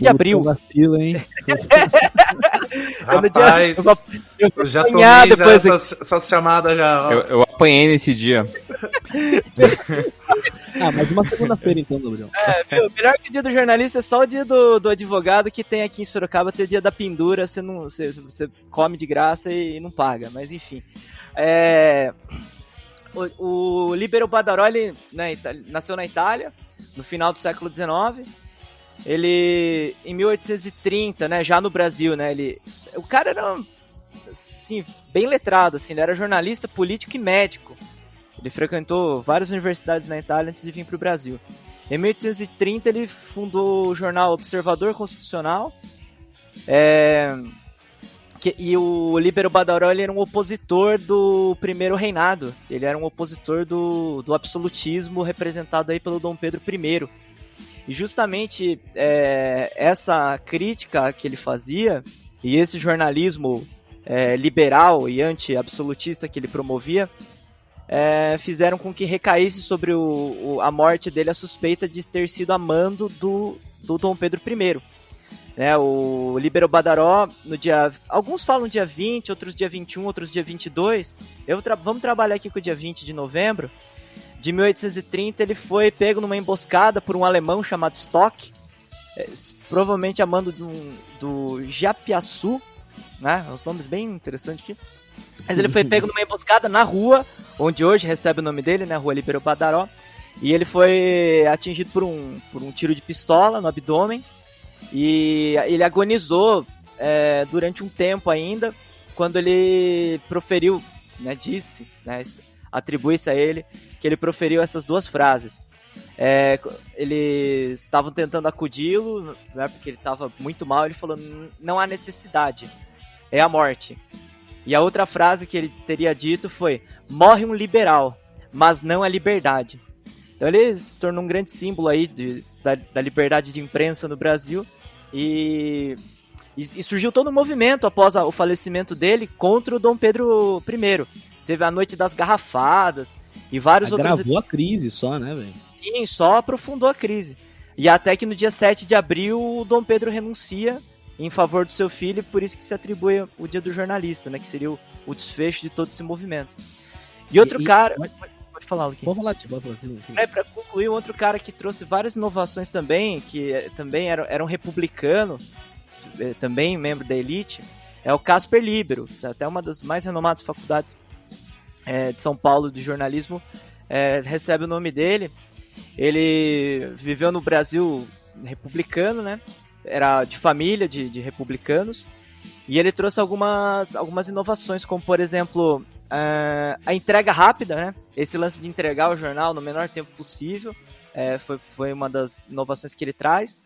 de abril. Vacilo, hein? Rapaz, eu já tomei depois essas chamadas já. Eu apanhei nesse dia. Mas uma segunda-feira então, Gabriel. Viu? Melhor que o dia do jornalista é só o dia do advogado que tem aqui em Sorocaba, tem o dia da pendura, você come de graça e não paga, mas enfim. O Libero Badaroli, né, nasceu na Itália, no final do século XIX. Ele, em 1830, né, já no Brasil, né, o cara era, assim, bem letrado, assim, ele era jornalista, político e médico. Ele frequentou várias universidades na Itália antes de vir para o Brasil. Em 1830, ele fundou o jornal Observador Constitucional, e o Libero Badaroli era um opositor do Primeiro Reinado. Ele era um opositor do absolutismo representado aí pelo Dom Pedro I. E justamente essa crítica que ele fazia, e esse jornalismo liberal e anti-absolutista que ele promovia, fizeram com que recaísse sobre a morte dele a suspeita de ter sido a mando do Dom Pedro I. O Libero Badaró, alguns falam dia 20, outros dia 21, outros dia 22. Vamos trabalhar aqui com o dia 20 de novembro. De 1830, ele foi pego numa emboscada por um alemão chamado Stock, provavelmente a mando do Japiaçu, né? Os nomes bem interessantes aqui. Mas ele foi pego numa emboscada na rua, onde hoje recebe o nome dele, né? Rua Libero Badaró. E ele foi atingido por um tiro de pistola no abdômen. E ele agonizou durante um tempo ainda, quando ele proferiu, né, atribui-se a ele, que ele proferiu essas duas frases. Eles estavam tentando acudi-lo, né, porque ele estava muito mal, ele falou, não há necessidade, é a morte. E a outra frase que ele teria dito foi, morre um liberal, mas não a liberdade. Então ele se tornou um grande símbolo aí da liberdade de imprensa no Brasil, e surgiu todo um movimento após o falecimento dele contra o Dom Pedro I. Teve a Noite das Garrafadas e vários outros... Agravou a crise só, né, velho? Sim, só aprofundou a crise. E até que no dia 7 de abril o Dom Pedro renuncia em favor do seu filho, por isso que se atribui o dia do jornalista, né, que seria o desfecho de todo esse movimento. E outro cara... Pode falar, Luquinha. Pode falar, tio. Para concluir, outro cara que trouxe várias inovações também, que também era um republicano, também membro da elite, é o Casper Libero, até uma das mais renomadas faculdades de São Paulo de jornalismo, recebe o nome dele. Ele viveu no Brasil republicano, né? Era de família de republicanos, e ele trouxe algumas inovações, como por exemplo a entrega rápida, né? Esse lance de entregar o jornal no menor tempo possível, foi uma das inovações que ele traz.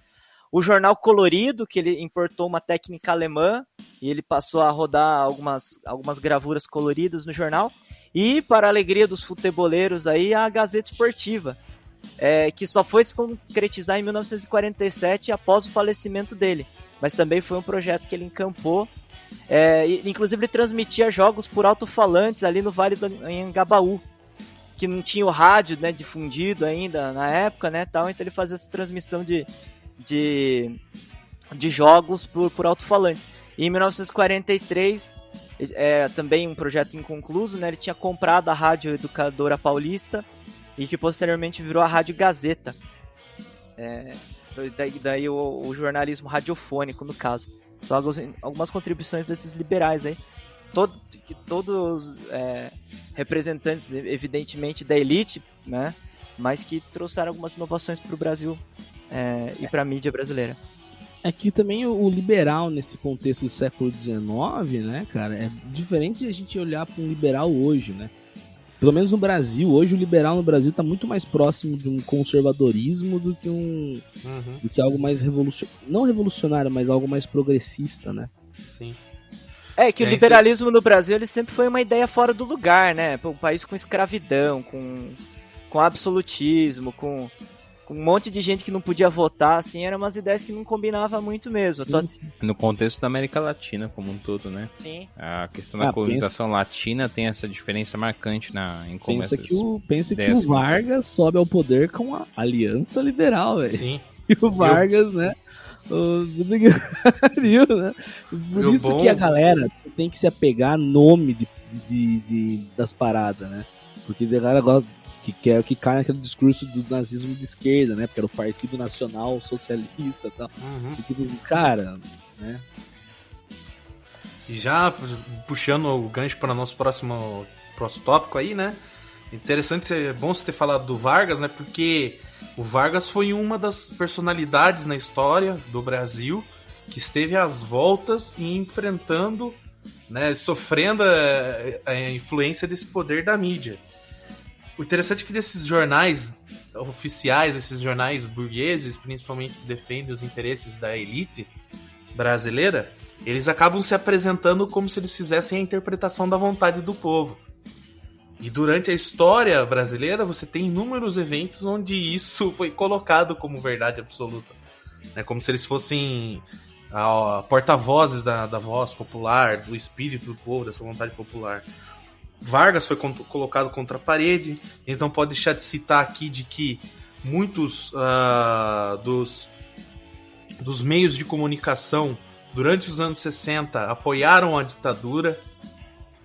O jornal colorido, que ele importou uma técnica alemã, e ele passou a rodar algumas gravuras coloridas no jornal. E, para a alegria dos futeboleiros, aí, a Gazeta Esportiva, que só foi se concretizar em 1947, após o falecimento dele. Mas também foi um projeto que ele encampou. Inclusive, ele transmitia jogos por alto-falantes ali no Vale do Anhangabaú, que não tinha o rádio, né, difundido ainda na época, né, tal. Então ele fazia essa transmissão de jogos por alto-falantes. E em 1943, também um projeto inconcluso, né, ele tinha comprado a Rádio Educadora Paulista, e que posteriormente virou a Rádio Gazeta. Daí o jornalismo radiofônico, no caso. São algumas contribuições desses liberais aí. Todos representantes, evidentemente, da elite, né? Mas que trouxeram algumas inovações para o Brasil e para a mídia brasileira. É que também o liberal, nesse contexto do século XIX, né, cara, é diferente de a gente olhar para um liberal hoje, né? Pelo menos no Brasil, hoje o liberal no Brasil está muito mais próximo de um conservadorismo do que do que algo mais não revolucionário, mas algo mais progressista, né? Sim. Que o liberalismo no Brasil ele sempre foi uma ideia fora do lugar, né? Um país com escravidão, com absolutismo, com um monte de gente que não podia votar, assim, eram umas ideias que não combinavam muito mesmo. Sim. No contexto da América Latina como um todo, né? Sim. A questão da colonização latina tem essa diferença marcante em como pensa que o Vargas sobe ao poder com a Aliança Liberal, velho. Sim. E o Vargas, né? Né? Por isso que a galera tem que se apegar a nome das paradas, né? Porque a galera gosta que cai naquele discurso do nazismo de esquerda, né? Porque era o Partido Nacional Socialista e tal. E tipo, cara, né? E já puxando o gancho para nosso próximo tópico aí, né? Interessante, é bom você ter falado do Vargas, né? Porque o Vargas foi uma das personalidades na história do Brasil que esteve às voltas e enfrentando, né, sofrendo a influência desse poder da mídia. O interessante é que desses jornais oficiais, esses jornais burgueses, principalmente que defendem os interesses da elite brasileira, eles acabam se apresentando como se eles fizessem a interpretação da vontade do povo. E durante a história brasileira, você tem inúmeros eventos onde isso foi colocado como verdade absoluta. Né? Como se eles fossem porta-vozes da voz popular, do espírito do povo, dessa vontade popular. Vargas foi colocado contra a parede. Eles não podem deixar de citar aqui de que muitos dos meios de comunicação durante os anos 60 apoiaram a ditadura,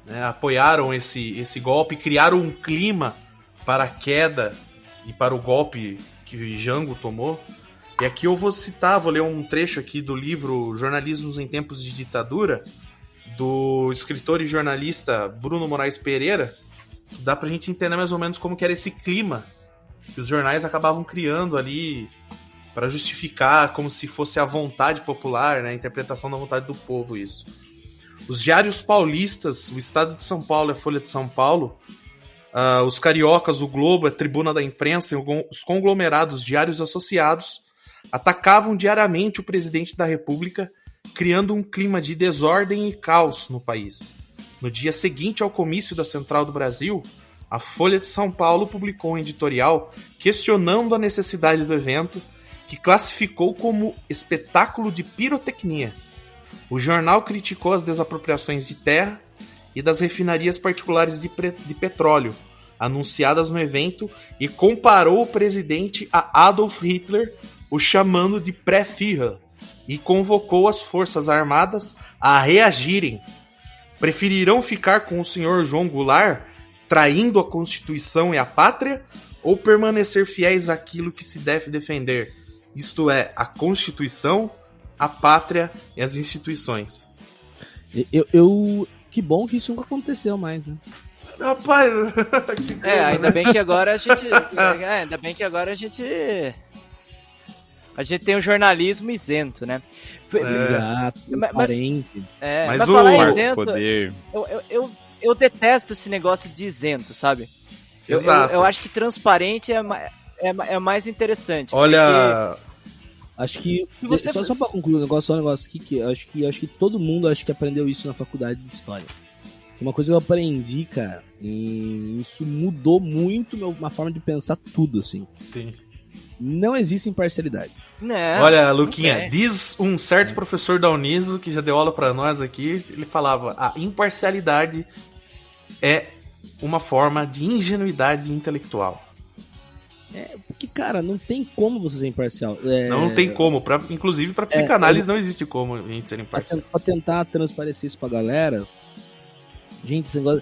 né, apoiaram esse golpe, criaram um clima para a queda e para o golpe que Jango tomou. E aqui eu vou ler um trecho aqui do livro Jornalismos em Tempos de Ditadura, do escritor e jornalista Bruno Moraes Pereira, que dá pra gente entender mais ou menos como que era esse clima que os jornais acabavam criando ali para justificar como se fosse a vontade popular, né, a interpretação da vontade do povo, isso. Os diários paulistas, o Estado de São Paulo e a Folha de São Paulo, os cariocas, o Globo, a Tribuna da Imprensa e os conglomerados diários associados atacavam diariamente o presidente da República, criando um clima de desordem e caos no país. No dia seguinte ao comício da Central do Brasil, a Folha de São Paulo publicou um editorial questionando a necessidade do evento, que classificou como espetáculo de pirotecnia. O jornal criticou as desapropriações de terra e das refinarias particulares de petróleo anunciadas no evento e comparou o presidente a Adolf Hitler, o chamando de pré-Führer, e convocou as forças armadas a reagirem. Preferirão ficar com o senhor João Goulart, traindo a Constituição e a pátria, ou permanecer fiéis àquilo que se deve defender, isto é, a Constituição, a pátria e as instituições? Que bom que isso nunca aconteceu mais, né? Rapaz, ainda bem que agora a gente... ainda bem que agora a gente tem um jornalismo isento, né? Exato, transparente. Mas mas o falar isento, poder... eu detesto esse negócio de isento, sabe? Exato. Eu acho que transparente é mais interessante. Olha... Porque... Acho que... Só pra concluir um negócio aqui, que acho que todo mundo que aprendeu isso na faculdade de História. Uma coisa que eu aprendi, cara, e isso mudou muito a forma de pensar tudo, assim. Sim. Não existe imparcialidade. Não, olha, Luquinha, diz um certo professor da Uniso, que já deu aula pra nós aqui, ele falava, a imparcialidade é uma forma de ingenuidade intelectual. Porque, cara, não tem como você ser imparcial. Não tem como, inclusive pra psicanálise não existe como a gente ser imparcial. Pra tentar transparecer isso pra galera, gente, esse negócio,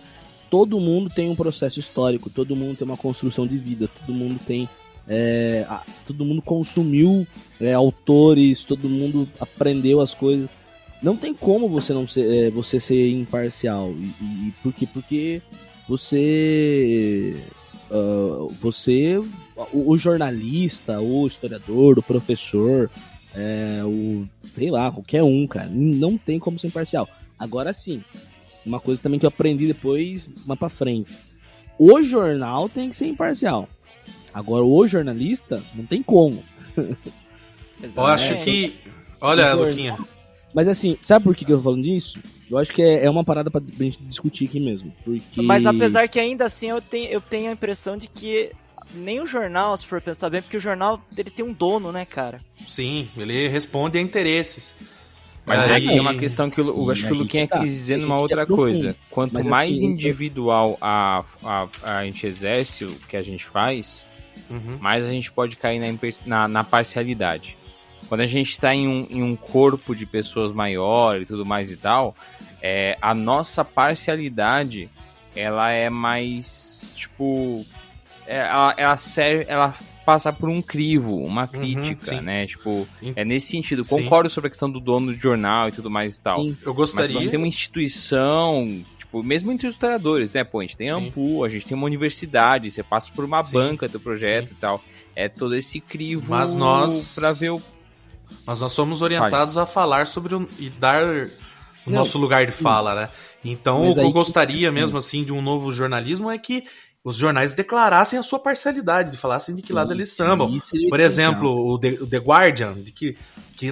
todo mundo tem um processo histórico, todo mundo tem uma construção de vida, todo mundo tem... todo mundo consumiu autores, todo mundo aprendeu as coisas. Não tem como você não ser, você ser imparcial. E por quê? Porque o jornalista, o historiador, o professor, sei lá, qualquer um, cara, não tem como ser imparcial. Agora sim, uma coisa também que eu aprendi depois, mais pra frente, o jornal tem que ser imparcial. Agora, o jornalista, não tem como. Eu acho que... Olha, Luquinha. Mas assim, sabe por que eu tô falando disso? Eu acho que é uma parada pra gente discutir aqui mesmo. Porque... Mas apesar que ainda assim eu tenho a impressão de que nem o jornal, se for pensar bem, porque o jornal ele tem um dono, né, cara? Sim, ele responde a interesses. Mas aí tem uma questão que eu acho que o Luquinha quis dizer numa outra coisa. Quanto mais individual a gente exerce o que a gente faz, mais a gente pode cair na parcialidade. quando a gente tá em um corpo de pessoas maior e tudo mais e tal, a nossa parcialidade, ela é mais, tipo, ela passa por um crivo, uma crítica, né? Tipo, nesse sentido. Concordo sobre a questão do dono do jornal e tudo mais e tal. Eu gostaria... Mas você tem uma instituição, tipo, mesmo entre os historiadores, né? Pô, a gente tem a AMPU, a gente tem uma universidade, você passa por uma banca do projeto e tal. É todo esse crivo pra ver o... Mas nós somos orientados a falar sobre e dar o nosso lugar de fala, né? Então, o que eu gostaria mesmo, assim, de um novo jornalismo é que os jornais declarassem a sua parcialidade, falassem de que lado eles sambam. Por exemplo, o The Guardian,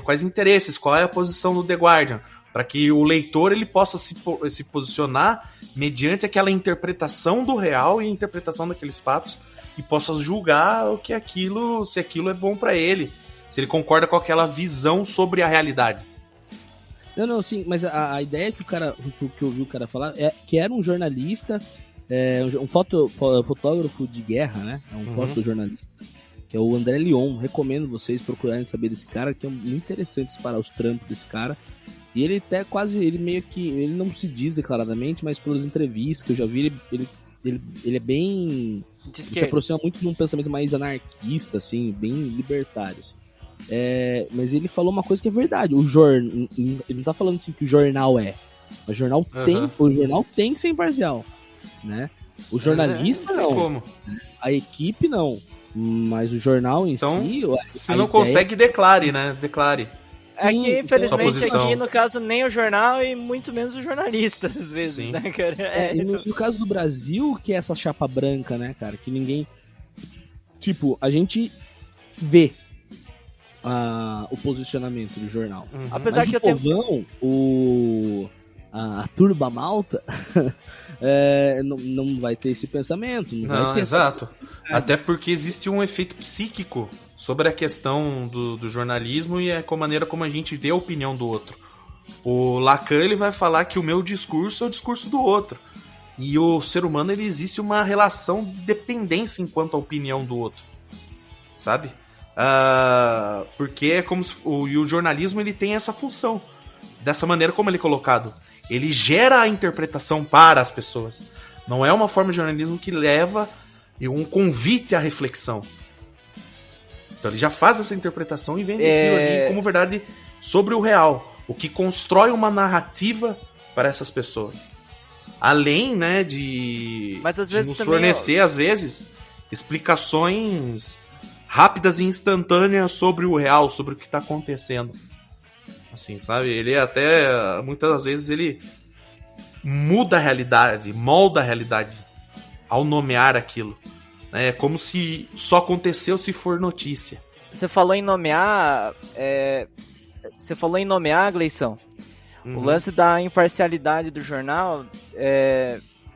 quais interesses, qual é a posição do The Guardian, para que o leitor ele possa se posicionar mediante aquela interpretação do real e interpretação daqueles fatos e possa julgar se aquilo é bom para ele, se ele concorda com aquela visão sobre a realidade. Não, sim, mas a ideia que eu ouvi o cara falar é que era um jornalista, um fotógrafo de guerra, né? É um fotojornalista, que é o André Leon. Recomendo vocês procurarem saber desse cara, que é muito interessante separar os trampos desse cara. E ele até ele meio que, ele não se diz declaradamente, mas pelas entrevistas que eu já vi, ele é bem... Ele se aproxima muito de um pensamento mais anarquista, assim, bem libertário, assim. Mas ele falou uma coisa que é verdade. Ele não tá falando assim que o jornal o jornal tem que ser imparcial, né? O jornalista não. Como? A equipe não. Mas o jornal em si... Se não consegue, declare, né? Declare. É que, infelizmente, aqui, no caso, nem o jornal e muito menos o jornalista, às vezes, né, cara? No caso do Brasil, que é essa chapa branca, né, cara? Que ninguém... Tipo, a gente vê o posicionamento do jornal. Apesar mas que o povão, a turba malta, não vai ter esse pensamento. Não vai ter exato. Até porque existe um efeito psíquico sobre a questão do jornalismo e a maneira como a gente vê a opinião do outro. O Lacan ele vai falar que o meu discurso é o discurso do outro. E o ser humano ele existe uma relação de dependência enquanto à opinião do outro. Sabe? Porque é como se o jornalismo ele tem essa função. Dessa maneira como ele é colocado. Ele gera a interpretação para as pessoas. Não é uma forma de jornalismo que leva um convite à reflexão. Então ele já faz essa interpretação e vende aquilo ali como verdade sobre o real. O que constrói uma narrativa para essas pessoas. Além, né, de nos fornecer, às vezes, explicações rápidas e instantâneas sobre o real, sobre o que está acontecendo. Assim, sabe? Ele até, muitas das vezes, ele muda a realidade, molda a realidade ao nomear aquilo. É como se só aconteceu se for notícia. Você falou em nomear, Gleição. O lance da imparcialidade do jornal,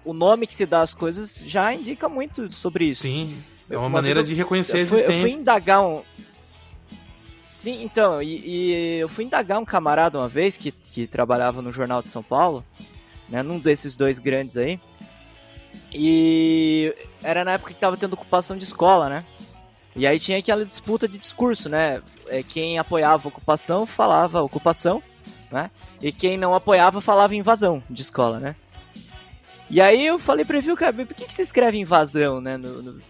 o nome que se dá às coisas já indica muito sobre isso. Sim, é uma maneira de reconhecer a existência. Eu fui indagar Sim, então, e eu fui indagar um camarada uma vez que trabalhava no Jornal de São Paulo, né, num desses dois grandes aí, e era na época que tava tendo ocupação de escola, né, e aí tinha aquela disputa de discurso, né, quem apoiava a ocupação falava ocupação, né, e quem não apoiava falava invasão de escola, né. E aí eu falei pra ele, viu, cara, por que você escreve invasão, né?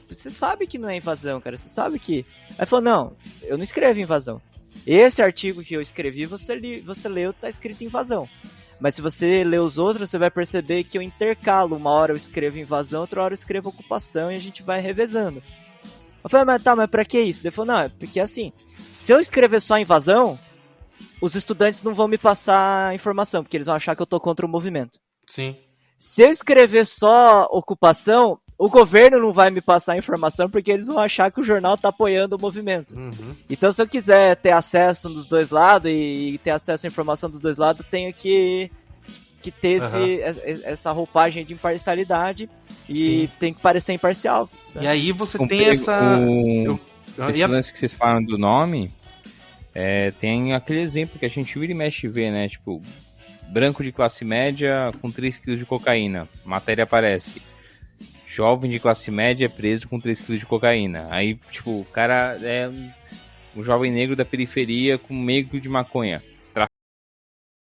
Você sabe que não é invasão, cara, você sabe que... Aí ele falou, não, eu não escrevo invasão. Esse artigo que eu escrevi, você leu, tá escrito invasão. Mas se você ler os outros, você vai perceber que eu intercalo. Uma hora eu escrevo invasão, outra hora eu escrevo ocupação e a gente vai revezando. Eu falei, mas pra que isso? Ele falou, não, é porque assim, se eu escrever só invasão, os estudantes não vão me passar informação, porque eles vão achar que eu tô contra o movimento. Sim. Se eu escrever só ocupação, o governo não vai me passar informação porque eles vão achar que o jornal tá apoiando o movimento. Então, se eu quiser ter acesso dos dois lados e ter acesso à informação dos dois lados, tenho que ter essa roupagem de imparcialidade e tem que parecer imparcial. Né? E aí você tem essa... Esse lance que vocês falam do nome, tem aquele exemplo que a gente vira e mexe vê, né? Tipo... Branco de classe média com 3 kg de cocaína. Matéria aparece. Jovem de classe média preso com 3 kg de cocaína. Aí, tipo, o cara jovem negro da periferia com meio de maconha.